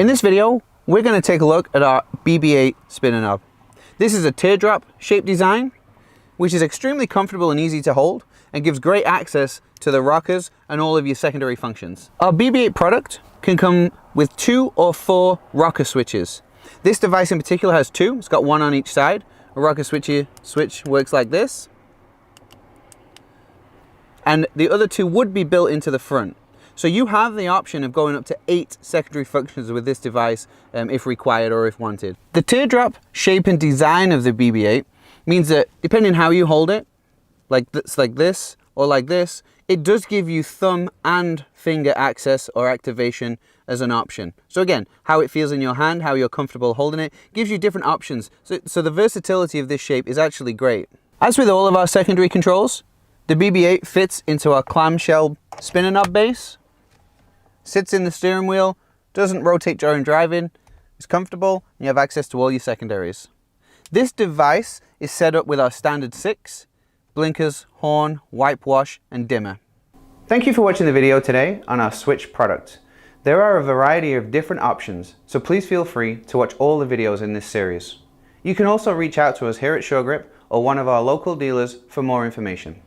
In this video, we're going to take a look at our BB-8 spinner knob. This is a teardrop shaped design, which is extremely comfortable and easy to hold and gives great access to the rockers and all of your secondary functions. Our BB-8 product can come with 2 or 4 rocker switches. This device in particular has 2, it's got 1 on each side. A rocker switch works like this, and the other 2 would be built into the front. So you have the option of going up to 8 secondary functions with this device if required or if wanted. The teardrop shape and design of the BB-8 means that depending how you hold it, like this or like this, it does give you thumb and finger access or activation as an option. So again, how it feels in your hand, how you're comfortable holding it, gives you different options. So the versatility of this shape is actually great. As with all of our secondary controls, the BB-8 fits into our clamshell spinner knob base, sits in the steering wheel, doesn't rotate during driving, is comfortable, and you have access to all your secondaries. This device is set up with our standard 6, blinkers, horn, wipe wash, and dimmer. Thank you for watching the video today on our Switch product. There are a variety of different options, so please feel free to watch all the videos in this series. You can also reach out to us here at SureGrip or one of our local dealers for more information.